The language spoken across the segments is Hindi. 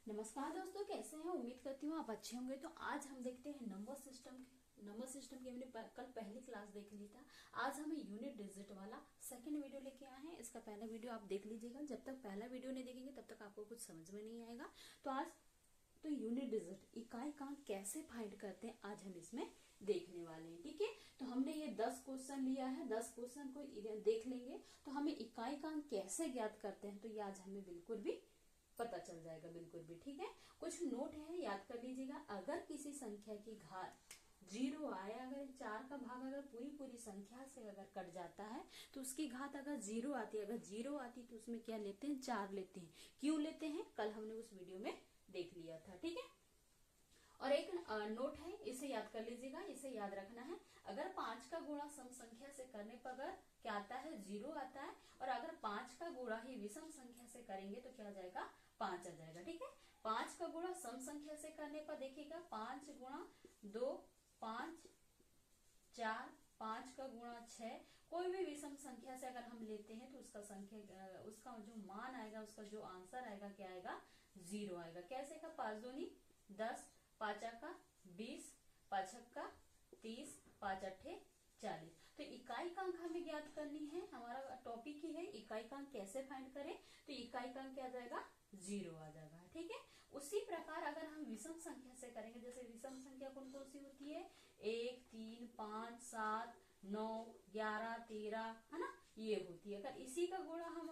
नमस्कार दोस्तों, कैसे हैं? उम्मीद करती हूँ आप अच्छे होंगे। तो आज हम देखते हैं नंबर सिस्टम की हमने कल पहली क्लास देख ली था। आज हमें यूनिट डिजिट वाला सेकंड वीडियो लेके आए हैं। इसका पहला वीडियो आप देख लीजिएगा। जब तक पहला वीडियो नहीं देखेंगे तब तक आपको कुछ समझ में नहीं आएगा। तो आज तो यूनिट डिजिट इकाई कांक कैसे फाइंड करते हैं आज हम इसमें देखने वाले हैं। ठीक है, तो हमने ये 10 क्वेश्चन लिया है। 10 क्वेश्चन को देख लेंगे तो हमें इकाई कांक कैसे ज्ञात करते हैं तो ये आज हमें बिल्कुल भी पता चल जाएगा, बिल्कुल भी। ठीक है, कुछ नोट है, याद कर लीजिएगा। अगर किसी संख्या की घात 0 आए, अगर 4 का भाग अगर पूरी संख्या से अगर कट जाता है तो उसकी घात अगर 0 आती है, अगर 0 आती तो उसमें क्या लेते हैं? 4 लेते हैं। क्यों लेते हैं? कल हमने उस वीडियो में देख लिया था। ठीक है, और एक नोट है, इसे याद कर लीजिएगा, इसे याद रखना है। अगर 5 का गुणा सम संख्या से करने पर अगर क्या आता है? 0 आता है। और अगर 5 का गुणा ही विषम संख्या से करेंगे तो क्या आ जाएगा? 5 आ जाएगा। ठीक है, 5 का गुणा सम संख्या से करने पर देखिएगा, 5 गुणा 2 5 4, 5 का गुणा 6। कोई भी विषम संख्या से अगर हम लेते हैं तो उसका जो मान आएगा, उसका जो आंसर आएगा क्या आएगा? 0 आएगा। कैसे का? 5 दूनी 10, 5 का 20, 5 का 30, 5 अट्ठे 40। तो इकाई कांक हमें ज्ञात करनी है। हमारा टॉपिक ही है इकाई कांक कैसे फाइंड करें। तो इकाई कांक क्या आ जाएगा? 0 आ जाएगा। ठीक है, उसी प्रकार अगर हम विषम संख्या से करेंगे, जैसे विषम संख्या कौन कौन सी होती है? 1 3 5 7 9 11 13, है ना, ये होती है। अगर इसी का गुणा हम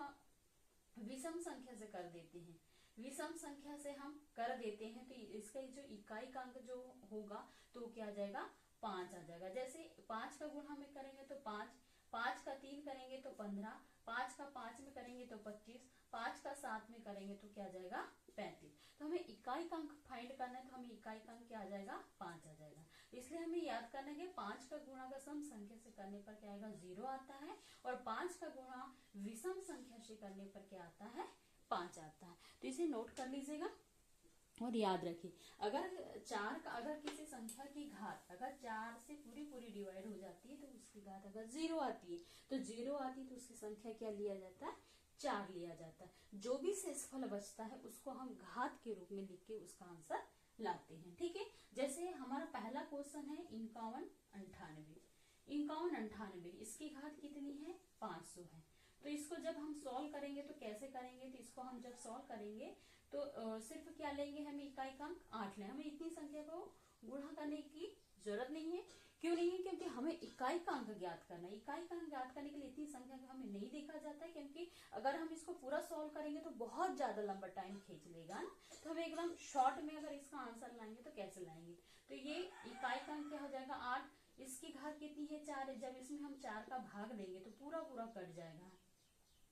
विषम संख्या से कर देते हैं, विषम संख्या से हम कर देते हैं तो इसका जो इकाई कांक जो होगा तो क्या आ जाएगा? 5 आ जाएगा। जैसे 5 का गुणा हमें करेंगे तो 5, 5 का 3 करेंगे तो 15, 5 का 5 में करेंगे तो 25, 5 का 7 में करेंगे तो क्या आ जाएगा? 35। तो हमें इकाई कांक फाइंड करना है तो हमें इकाई कांक क्या आ जाएगा? 5 आ जाएगा। इसलिए हमें याद करना है 5 का गुणा अगर सम संख्या से करने पर क्या आएगा? 0 आता है। और 5 का गुणा विषम संख्या से करने पर क्या आता है? 5 आता है। तो इसे नोट कर लीजिएगा और याद रखिए, अगर किसी संख्या की घात अगर 4 से पूरी डिवाइड हो जाती है तो उसकी घात अगर 0 आती है तो 0 आती है तो उसकी संख्या क्या लिया जाता है? 4 लिया जाता है। जो भी शेषफल बचता है उसको हम घात के रूप में लिख के उसका आंसर लाते हैं। ठीक है, जैसे हमारा पहला क्वेश्चन है 51 98। 51 98, इसकी घात कितनी है? 500 है। तो इसको जब हम सॉल्व करेंगे तो कैसे करेंगे? तो इसको हम जब सॉल्व करेंगे तो सिर्फ क्या लेंगे? हमें इकाई कांक 8 लें। हमें इतनी संख्या को गुणा करने की जरूरत नहीं है। क्यों नहीं है? क्योंकि हमें इकाई कांक ज्ञात करना है। इकाई कांक ज्ञात करने के लिए इतनी संख्या को हमें नहीं देखा जाता है, क्योंकि अगर हम इसको पूरा सॉल्व करेंगे तो बहुत ज्यादा लंबा टाइम खींच लेगा ना। तो हमें एकदम शॉर्ट में अगर इसका आंसर लाएंगे तो कैसे लाएंगे? तो ये इकाई कांक क्या हो जाएगा? 8। इसकी घात कितनी है? 4 है। जब इसमें हम 4 का भाग देंगे तो पूरा कट जाएगा।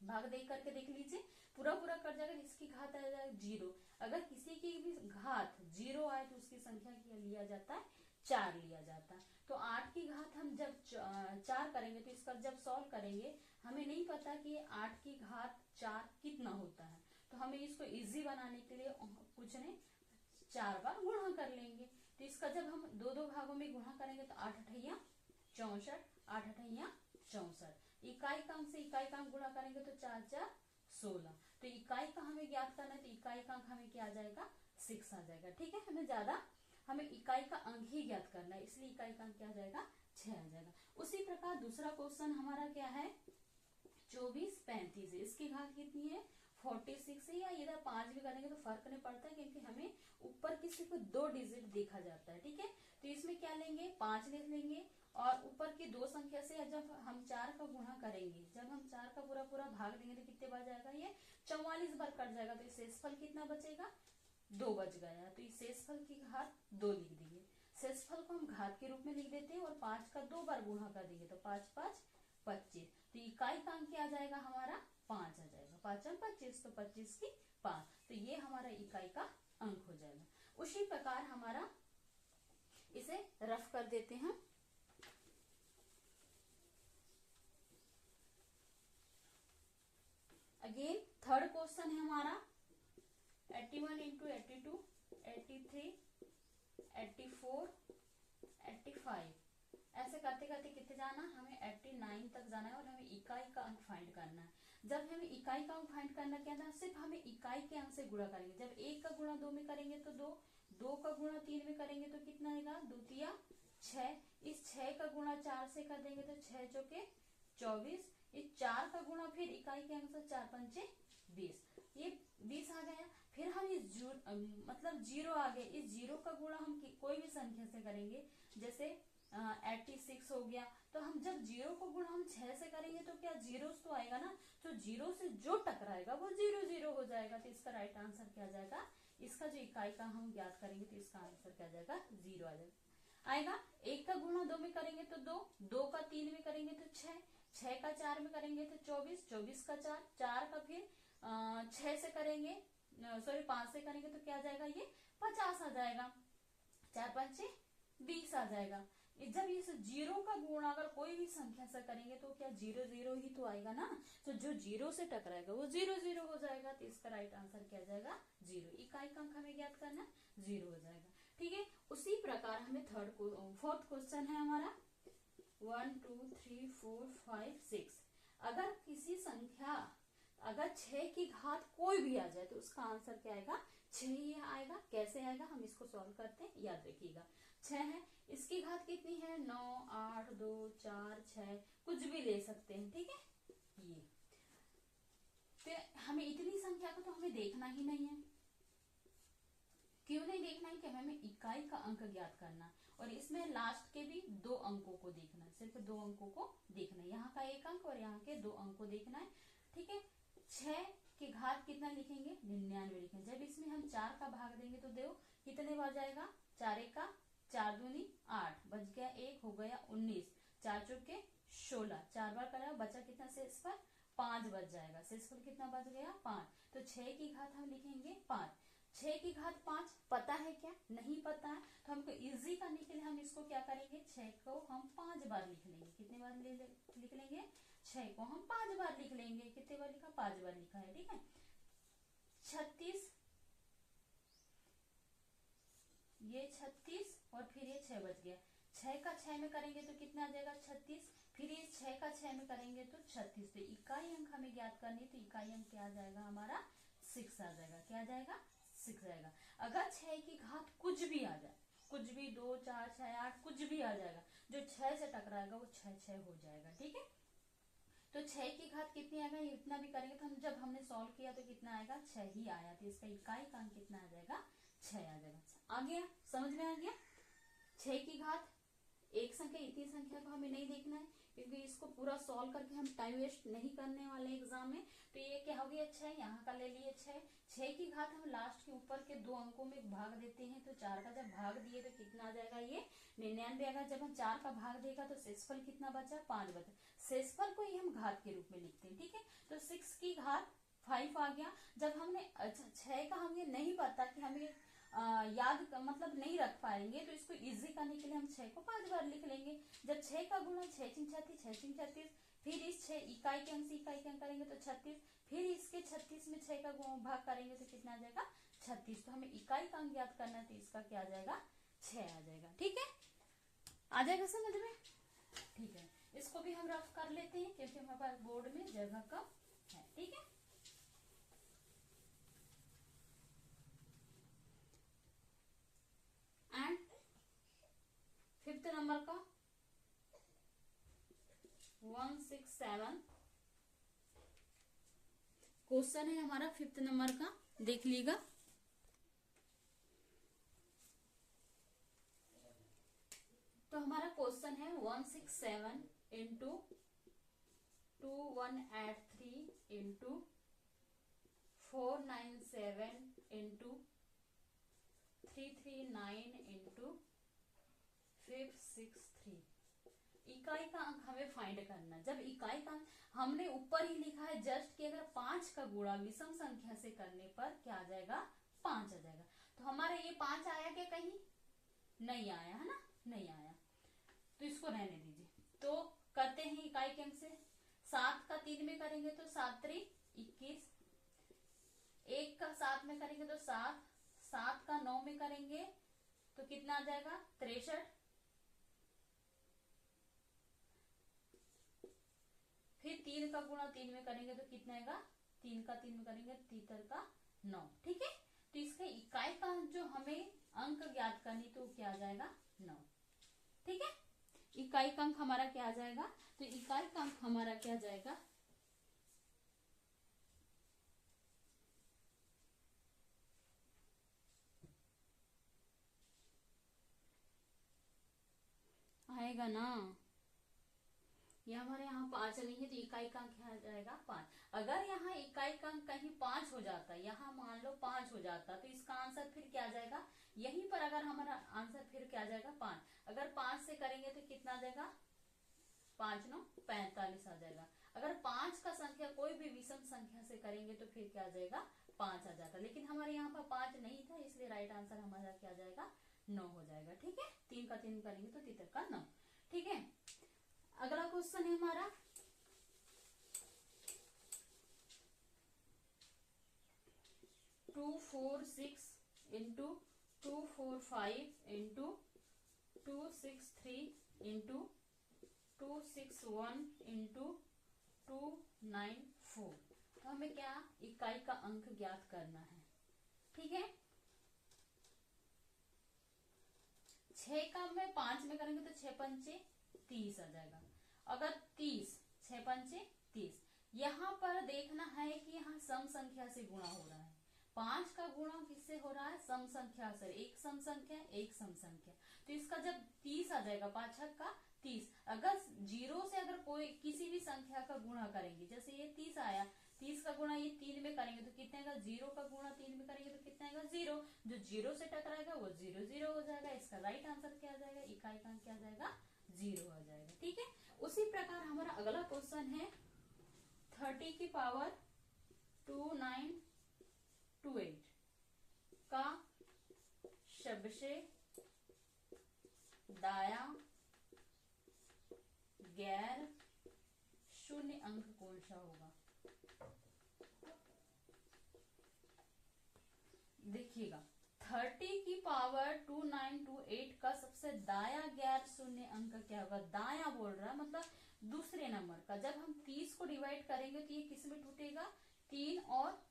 भाग दे करके देख लीजिए, पूरा कट जाएगा। इसकी घात आ जाएगा 0। अगर किसी की भी घात 0 आए तो उसकी संख्या क्या लिया जाता है? 4 लिया जाता है। तो 8 की घात हम जब 4 करेंगे तो इसका जब सॉल्व करेंगे, हमें नहीं पता कि 8 की घात 4 कितना होता है। तो हमें इसको इजी बनाने के लिए कुछ नहीं, 4 बार गुणा कर लेंगे। तो इसका जब हम दो भागों में गुणा करेंगे तो 8 अठैया 64, 8 अठैया 64। इकाई कांक से इकाई कांक गुणा करेंगे तो 4 4 16। तो इकाई का हमें ज्ञात करना है तो इकाई कांक हमें क्या आ जाएगा? 6 आ जाएगा। ठीक है, हमें इकाई का अंक ही ज्ञात करना है, इसलिए इकाई कांक क्या आ जाएगा? 6 आ जाएगा। उसी प्रकार दूसरा क्वेश्चन हमारा क्या है? 24 35 है। इसकी घात कितनी है? 46 है। या इधर 5 भी करेंगे तो फर्क नहीं पड़ता है, क्योंकि हमें ऊपर किसी को 2 डिजिट देखा जाता है। ठीक है, तो इसमें क्या लेंगे? 5 लिख लेंगे। और ऊपर की 2 संख्या से जब हम 4 का गुणा करेंगे, जब हम 4 का पूरा भाग देंगे तो कितने बार जाएगा? ये 44 बार कट जाएगा। तो शेषफल कितना बचेगा? 2 बच गया। तो इस शेषफल की घात 2 लिख देंगे। शेषफल को हम घात के रूप में लिख देते हैं और 5 का 2 बार गुणा कर देंगे तो 5 5 25। तो इकाई का अंक क्या आ जाएगा? हमारा 5 आ जाएगा। 5 और 25 तो 25 की 5। तो ये हमारा इकाई का अंक हो जाएगा। उसी प्रकार हमारा इसे रफ कर देते हैं। अगेन थर्ड क्वेश्चन है हमारा 81 इंटू 82, 83, 84, 85। ऐसे करते करते कितने जाना? हमें 89 तक जाना है और हमें इकाई का अंक फाइंड करना है। जब हमें इकाई का अंक फाइंड करना क्या था, सिर्फ हमें इकाई के अंक से गुणा करेंगे। जब 1 का गुणा 2 में करेंगे तो 2, 2 का गुणा 3 में करेंगे तो कितना आएगा, 2 तिया 6। इस 6 का गुणा 4 से कर देंगे तो 6 चौके 24। इस 4 का गुणा फिर इकाई के अंक से 4 पंचे 20, ये 20 आ गया। फिर हम इस मतलब 0 आ गए, इस 0 का गुणा हम कोई भी संख्या से करेंगे, जैसे 86 हो गया, तो हम जब 0 को गुणा हम 6 से करेंगे तो क्या जीरो तो आएगा ना, तो 0 से जो टकराएगा वो 0 0 हो जाएगा। तो इसका राइट आंसर क्या जाएगा, इसका जो इकाई का हम ज्ञात करेंगे तो इसका आंसर क्या जाएगा, 0 आ जाएगा। आएगा 1 का गुणा 2 में करेंगे तो 2, 2 का 3 में करेंगे तो 6, 6 का 4 में करेंगे तो 24, 24 का 4, 4 का फिर 6 से करेंगे, सॉरी 5 से करेंगे तो क्या आ जाएगा, ये 50 आ जाएगा। 4 पंचे 20 आ जाएगा। जब इस 0 का गुणा अगर कोई भी संख्या से करेंगे तो क्या 0 0 ही तो आएगा ना, तो जो 0 से टकराएगा वो 0 0 हो जाएगा। तो इसका राइट आंसर क्या जाएगा, 0। इकाई का अंक हमें ज्ञात करना, 0 हो जाएगा। ठीक है, उसी प्रकार हमें फोर्थ क्वेश्चन है हमारा 1 2 3 4 5 6। अगर किसी संख्या अगर 6 की घात कोई भी आ जाए तो उसका आंसर क्या आएगा, 6 ही आएगा। कैसे आएगा हम इसको सॉल्व करते हैं, याद रखिएगा। 6 है, इसकी घात कितनी है, 9 8 2 4 6, कुछ भी ले सकते हैं। ठीक है, ये तो हमें इतनी संख्या को तो हमें देखना ही नहीं है। क्यों नहीं देखना है, कि हमें इकाई का अंक ज्ञात करना, और इसमें लास्ट के भी 2 अंकों को देखना है, सिर्फ 2 अंकों को देखना है, यहाँ का 1 अंक और यहाँ के 2 अंक को देखना है। ठीक है, 6 की घात कितना लिखेंगे, 99 लिखेंगे। जब इसमें हम 4 का भाग देंगे तो देखो कितने बार जाएगा, 4 1 का 4 दूनी 8, बच गया 1, हो गया 19, 4 चौके 16, 4 बार करा, बचा कितना शेष पर 5 बच जाएगा। शेषफल कितना बच गया, 5। तो 6 की घात हम लिखेंगे 5। 6 की घात 5 पता है क्या, नहीं पता है, तो हमको इजी करने के लिए हम इसको क्या करेंगे, 6 को हम 5 बार लिख लेंगे। कितने बार लिख लेंगे, 6 को हम 5 बार लिख लेंगे। कितने बार लिखा, 5 बार लिखा है। ठीक है, 36, ये 36 और फिर ये 6 बच गया। 6 का 6 में करेंगे तो कितना आ जाएगा, 36, फिर ये 6 का 6 में करेंगे तो 36। तो इकाई अंक हमें ज्ञात करनी, तो इकाई अंक क्या आ जाएगा हमारा, 6 आ जाएगा। क्या आ जाएगा, 6 आएगा। अगर 6 की घात कुछ भी आ जाए, कुछ भी 2 4 6 8 कुछ भी आ जाएगा, जो 6 से टकराएगा वो 6 6 हो जाएगा। ठीक है, तो 6 की घात कितनी आएगा, इतना भी करेंगे तो हम जब हमने सॉल्व किया तो कितना आएगा, 6 ही आया। तो इसका इकाई का अंक कितना आ जाएगा, 6 आ जाएगा। आ गया, समझ में आ गया। 6 की घात एक संख्या, इतनी संख्या को हमें नहीं देखना है, क्योंकि इसको पूरा सॉल्व करके हम टाइम वेस्ट नहीं करने वाले एग्जाम में। तो ये क्या हो गया, 6, यहाँ का ले लिए 6। 6 की घात हम लास्ट के ऊपर के 2 अंकों में भाग देते हैं, तो 4 का जब भाग दिए तो कितना आ जाएगा, ये 99 आएगा। जब हम 4 का भाग देगा तो शेषफल कितना बचा, 5 बचा। शेषफल को ही हम घात के रूप में लिखते हैं। ठीक है, तो 6 की घात 5 आ गया। जब हमने 6 का हमें नहीं पता कि हमें याद मतलब नहीं रख पाएंगे, तो इसको इजी करने के लिए हम 6 को 5 बार लिख लेंगे। जब 6 का गुणा 6 3 36, 6 3 36, फिर इस 6 इकाई के अंक से इकाई के अंक करेंगे तो 36, फिर इसके 36 में 6 का भाग करेंगे तो कितना आ जाएगा, 36। तो हमें इकाई का अंक ज्ञात करना है, तो इसका क्या आ जाएगा, 6 आ जाएगा। ठीक है, आ जाएगा समझ में। ठीक है, इसको भी हम रफ कर लेते हैं क्योंकि हमारे पास बोर्ड में जगह कम है। ठीक है, एंड 5th नंबर का 167 क्वेश्चन है हमारा 5th नंबर का, देख लीजिएगा। तो हमारा क्वेश्चन है 167 इंटू 2183 इंटू 497 इंटू 339 इंटू 563। इकाई का अंक हमें फाइंड करना। जब इकाई का हमने ऊपर ही लिखा है जस्ट कि अगर 5 का गुणा विषम संख्या से करने पर क्या आ जाएगा, 5 आ जाएगा। तो हमारा ये 5 आया क्या, कहीं नहीं आया है ना, नहीं आया, तो इसको रहने दीजिए। तो करते हैं इकाई के अंक से। 7 का 3 में करेंगे तो 7 3 21, 1 का 7 में करेंगे तो 7, 7 का 9 में करेंगे तो कितना आ जाएगा, 63, फिर 3 का गुणा 3 में करेंगे तो कितना आएगा, 3 का 3 में करेंगे 3 का 9। ठीक है, तो इसका इकाई का जो हमें अंक ज्ञात करनी तो क्या आ जाएगा 9। ठीक है, इकाई का अंक हमारा क्या आ जाएगा, तो इकाई का अंक हमारा क्या जाएगा, आएगा ना, ये हमारे यहाँ 5 नहीं है तो इकाई का अंक क्या आ जाएगा 5। अगर यहाँ इकाई का अंक कहीं 5 हो जाता, यहाँ मान लो 5 हो जाता, तो इसका आंसर फिर क्या आ जाएगा, यहीं पर अगर हमारा आंसर फिर क्या आ जाएगा 5। अगर 5 से करेंगे तो कितना आ जाएगा, 5 9 45 आ जाएगा। अगर 5 का संख्या कोई भी विषम संख्या से करेंगे तो फिर क्या आ जाएगा 5 आ जाता, लेकिन हमारे यहाँ पर 5 नहीं था, इसलिए राइट आंसर हमारा क्या आ जाएगा 9 हो जाएगा। ठीक है, 3 का 3 करेंगे तो 3 का 9। ठीक है, अगला क्वेश्चन है हमारा 246 इंटू 245 इंटू 263 इंटू 261 इंटू 294। तो हमें क्या इकाई का अंक ज्ञात करना है। ठीक है, 6 का में 5 में करेंगे तो 6 पंचे 30 आ जाएगा। अगर 30 6 पंचे 30, यहाँ पर देखना है कि यहाँ सम संख्या से गुणा हो रहा है। 5 का गुणा किससे हो रहा है, सम संख्या से, एक सम संख्या एक सम संख्या, तो इसका जब 30 आ जाएगा 5 छक का 30। अगर 0 से अगर कोई किसी भी संख्या का गुणा करेंगे, जैसे ये 30 आया, 30 का गुणा ये 3 में करेंगे तो कितना आएगा, 0 का गुणा 3 में करेंगे तो कितना आएगा 0। जो 0 से टकराएगा वो 0 0 हो जाएगा। इसका राइट आंसर क्या आ जाएगा, इकाई का क्या आ जाएगा 0 आ जाएगा। ठीक है, उसी प्रकार हमारा अगला क्वेश्चन है 30 की पावर 2928 का सबसे दाया गैर शून्य अंक कौन सा होगा। देखिएगा 30 की पावर 2928 का सबसे दाया गैर शून्य अंक क्या होगा, दाया बोल रहा है मतलब दूसरे नंबर का। जब हम 30 को डिवाइड करेंगे तो ये किस में टूटेगा, 3 और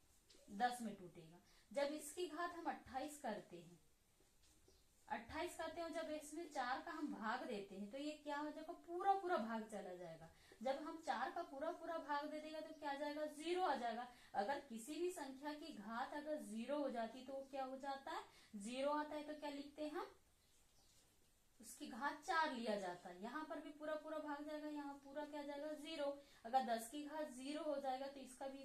10 में टूटेगा। जब इसकी घात हम 28 करते हैं, 28 करते हैं, जब इसमें 4 का हम भाग देते हैं तो ये क्या हो जाएगा, पूरा पूरा भाग चला जाएगा। जब हम 4 का पूरा पूरा भाग दे देगा तो क्या आ जाएगा, 0 आ जाएगा। अगर किसी भी संख्या की घात अगर 0 हो जाती तो क्या हो जाता है, 0 आता है तो क्या लिखते हैं हम, उसकी घात 4 लिया जाता है। यहाँ पर भी पूरा पूरा भाग जाएगा, यहाँ पूरा क्या जाएगा 0। अगर 10 की घात 0 हो जाएगा तो इसका भी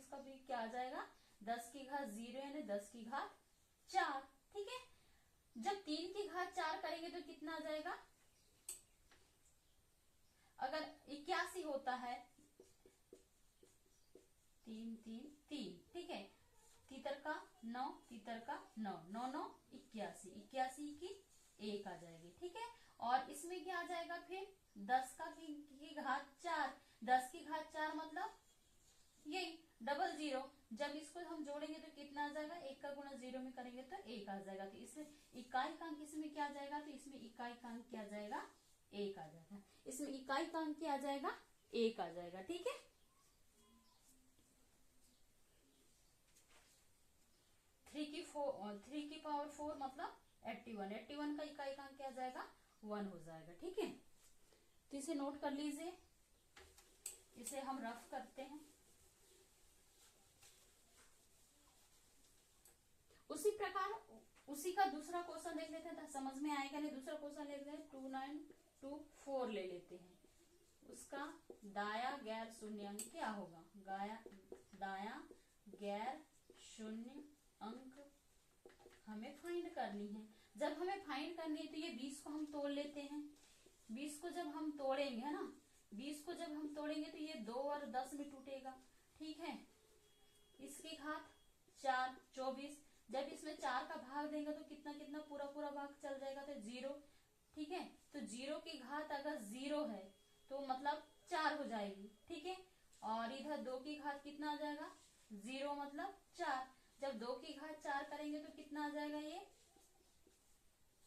क्या आ जाएगा, 10 की घात 0 यानी 10 की घात 4। ठीक है, जब 3 की घात 4 करेंगे तो कितना आ जाएगा, अगर 81 होता है, 3 3 3, ठीक है, तीतर का 9 तीतर का 9 9 9 81, 81 की 1 आ जाएगी। ठीक है, और इसमें क्या आ जाएगा फिर 10 का की घात 4, 10 की घात 4 मतलब यही 00। जब इसको हम जोड़ेंगे तो कितना आ जाएगा, 1 का गुणा 0 में करेंगे तो 1 आ जाएगा। तो इसमें इकाई का अंक इसमें क्या आ जाएगा, तो इसमें इकाई का अंक क्या आ जाएगा 1 आ जाएगा। इसमें इकाई का अंक क्या आ जाएगा 1 आ जाएगा। ठीक है, 3 की पावर 4 मतलब 81, 81 का इकाई का अंक क्या आ जाएगा 1 हो जाएगा। ठीक है, तो इसे नोट कर लीजिए, इसे हम रफ करते हैं। उसी प्रकार उसी का दूसरा क्वेश्चन देख लेते हैं, समझ में आएगा नहीं। दूसरा क्वेश्चन लेते हैं 2924 ले लेते हैं। उसका दाया गैर शून्य अंक क्या होगा, दाया गैर शून्य अंक हमें फाइंड करनी है। जब हमें फाइंड करनी है तो ये 20 को हम तोड़ लेते हैं। 20 को जब हम तोड़ेंगे, है ना, 20 को जब हम तोड़ेंगे तो ये 2 और 10 में टूटेगा। ठीक है, इसकी घात 4 24, जब इसमें 4 का भाग देंगे तो कितना कितना पूरा पूरा भाग चल जाएगा तो 0। ठीक है, तो 0 की घात अगर 0 है तो मतलब 4 हो जाएगी। ठीक है, और इधर 2 की घात कितना आ जाएगा 0 मतलब 4। जब 2 की घात 4 करेंगे तो कितना आ जाएगा, ये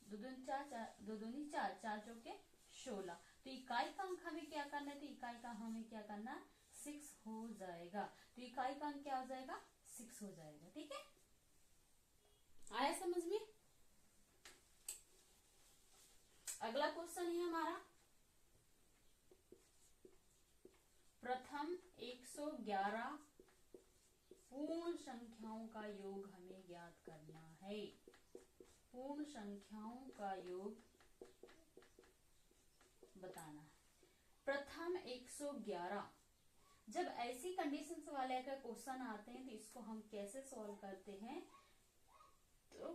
2 दूनी 4 2 दूनी 4 4 चौके 16। तो इकाई का अंक हमें क्या करना है, तो इकाई का हमें क्या करना है 6 हो जाएगा। तो इकाई का अंक क्या हो जाएगा? 6 हो जाएगा। ठीक है, आया समझ में? अगला क्वेश्चन है हमारा, प्रथम 111 पूर्ण संख्याओं का योग हमें ज्ञात करना है। पूर्ण संख्याओं का योग बताना है। प्रथम 111, जब ऐसी कंडीशंस वाले का क्वेश्चन आते हैं तो इसको हम कैसे सॉल्व करते हैं? तो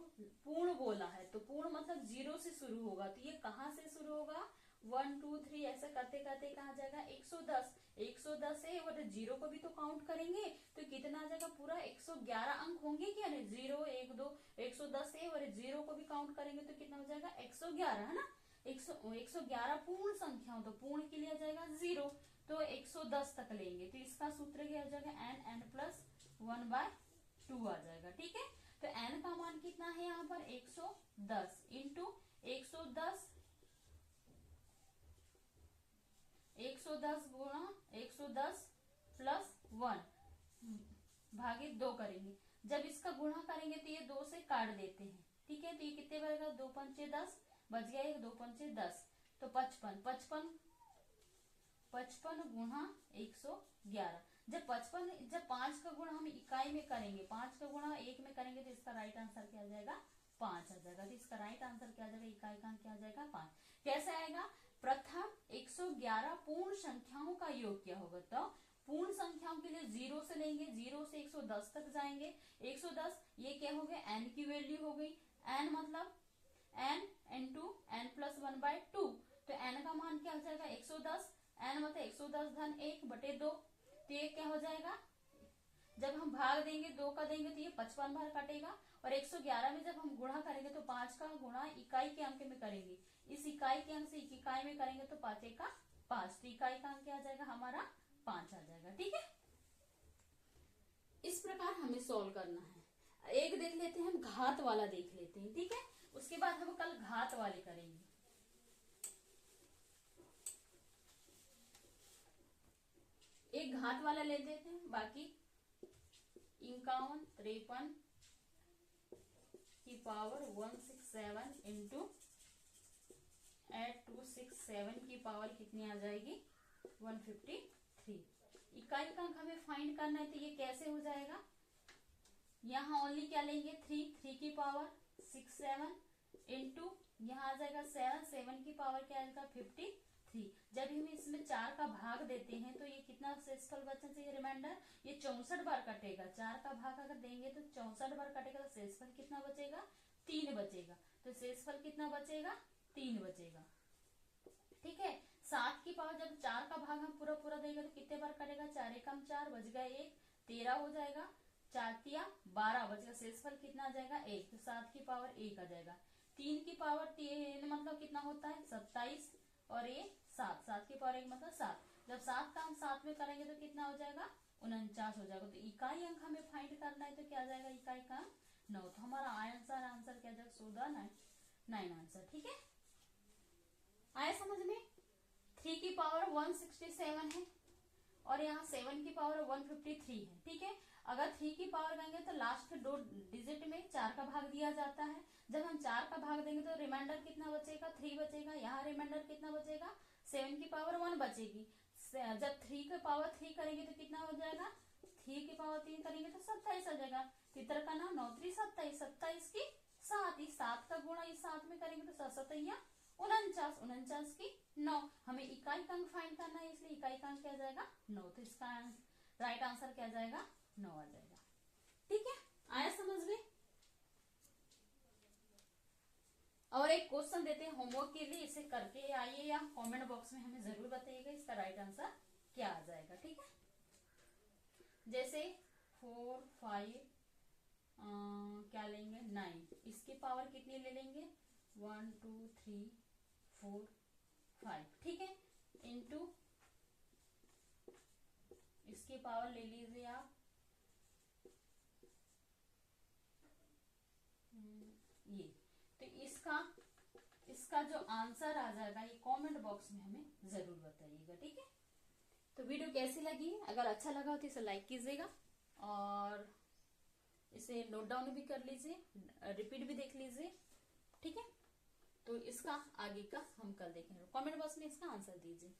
पूर्ण बोला है तो पूर्ण मतलब 0 से शुरू होगा, तो ये कहाँ से शुरू होगा? 1 2 3 ऐसा करते करते कहाँ जाएगा? 110। 110 है और 0 को भी तो काउंट करेंगे, तो कितना आ जाएगा? पूरा 111 अंक होंगे क्या? नहीं, 0 1 2 110 है और 0 को भी काउंट करेंगे तो कितना हो जाएगा? 111, है ना? 111 पूर्ण संख्या, तो पूर्ण के लिए आ जाएगा 0, तो 110 तक लेंगे, तो इसका सूत्र क्या हो जाएगा? n प्लस 1/2 आ जाएगा। ठीक है, तो n का मान कितना है यहाँ पर? 110 इंटू 110 गुणा 110 प्लस 1 भागे 2 करेंगे। जब इसका गुणा करेंगे तो ये 2 से काट देते हैं। ठीक है, तो ये कितने बचेगा? 2 पंचे 10, बच गया 1, 2 पंचे 10, तो 55 गुणा 111। जब 5 का गुणा हम इकाई में करेंगे, 5 का गुणा 1 में करेंगे, तो इसका राइट आंसर क्या आ जाएगा? 5 आ जाएगा। तो इसका राइट आंसर क्या आ जाएगा? इकाई का क्या आ जाएगा? 5। कैसे आएगा? प्रथम 111 पूर्ण संख्याओं का योग क्या होगा? तो पूर्ण संख्याओं के लिए 0 से लेंगे, 0 से 110 तक जाएंगे। 110 ये क्या हो गया? n की वैल्यू हो गई। n मतलब n इंटू n प्लस 1/2, तो n का मान क्या हो जाएगा? 110। n मतलब 110 धन 1/2, तो ये क्या हो जाएगा? जब हम भाग देंगे 2 का देंगे तो ये 55 बार कटेगा, और 111 में जब हम गुणा करेंगे तो 5 का गुणा इकाई के अंक में करेंगे, इस इकाई के अंक से एक इकाई में करेंगे तो 5 का 5, तो इकाई का अंक क्या आ जाएगा? हमारा 5 आ जाएगा। ठीक है, इस प्रकार हमें सॉल्व करना है। एक देख लेते हैं, हम घात वाला देख लेते हैं। ठीक है, उसके बाद हम कल घात वाले करेंगे। एक घात वाला ले लेते हैं, बाकी 51 53 की पावर 167 इंटू 8267 की पावर कितनी आ जाएगी? 153। इकाई का अंक हमें फाइंड करना है, तो ये कैसे हो जाएगा? यहाँ ओनली क्या लेंगे? 3 की पावर 67 इंटू यहाँ आ जाएगा 7 की पावर क्या आएगा? 53। जब हम इसमें 4 का भाग देते हैं तो ये कितना शेषफल बचना चाहिए? रिमाइंडर, ये 64 बार कटेगा। 4 का भाग अगर देंगे तो 64 बार कटेगा, तो शेषफल कितना बचेगा? 3 बचेगा। तो शेषफल कितना बचेगा? 3 बचेगा। ठीक है, 7 की पावर जब 4 का भाग हम पूरा पूरा देंगे तो कितने बार कटेगा? 4 एकम 4, बच गया 1, 13 हो जाएगा, 4 तिया 12 बचेगा। शेषफल कितना आ जाएगा? 1, तो 7 की पावर 1 आ जाएगा। 3 की पावर 3 मतलब कितना होता है? 27, और ये 7 की पावर 1 मतलब 7। जब 7 का हम 7 में करेंगे तो कितना हो जाएगा? 49 हो जाएगा। तो इकाई अंक हमें फाइंड करना है, तो क्या आ जाएगा? इकाई का अंक 9। तो हमारा आंसर क्या जाएगा? 9 आंसर। ठीक है, आया समझ में? 3 की पावर 167 है और यहाँ 7 की पावर 153 है। ठीक है, अगर 3 की पावर देंगे तो लास्ट 2 डिजिट में 4 का भाग दिया जाता है। जब हम 4 का भाग देंगे तो रिमाइंडर कितना बचेगा? 3 बचेगा। यहाँ रिमाइंडर कितना बचेगा? 7 की पावर 1 बचेगी। जब 3 की पावर 3 करेंगे तो कितना हो जाएगा? 3 की पावर 3 करेंगे तो 27 आ जाएगा। तितर का नाम 9 3 27, 27 की 7, इस 7 का गुणा इस 7 में करेंगे तो 7 7 49, 49 की 9। हमें इकाई का अंक फाइंड करना है, इसलिए इकाई का अंक क्या जाएगा? 9। तो इसका राइट आंसर क्या जाएगा? 9 आ जाएगा। ठीक है, आया समझ में? और एक क्वेश्चन देते हैं होमवर्क के लिए, इसे करके आइए या कमेंट बॉक्स में हमें जरूर बताइएगा इसका राइट आंसर क्या आ जाएगा। ठीक है, जैसे 4 5 क्या लेंगे? 9, इसकी पावर कितनी ले लेंगे? 1 2 3 4 5। ठीक है, इंटू इसकी पावर ले लीजिए आप ये। तो इसका जो आंसर आ जाएगा ये कमेंट बॉक्स में हमें जरूर बताइएगा। ठीक है, तो वीडियो कैसी लगी, अगर अच्छा लगा हो तो इसे लाइक कीजिएगा और इसे नोट डाउन भी कर लीजिए, रिपीट भी देख लीजिए, ठीक है। तो इसका आगे का हम कल देखेंगे, कमेंट बॉक्स में इसका आंसर दीजिए।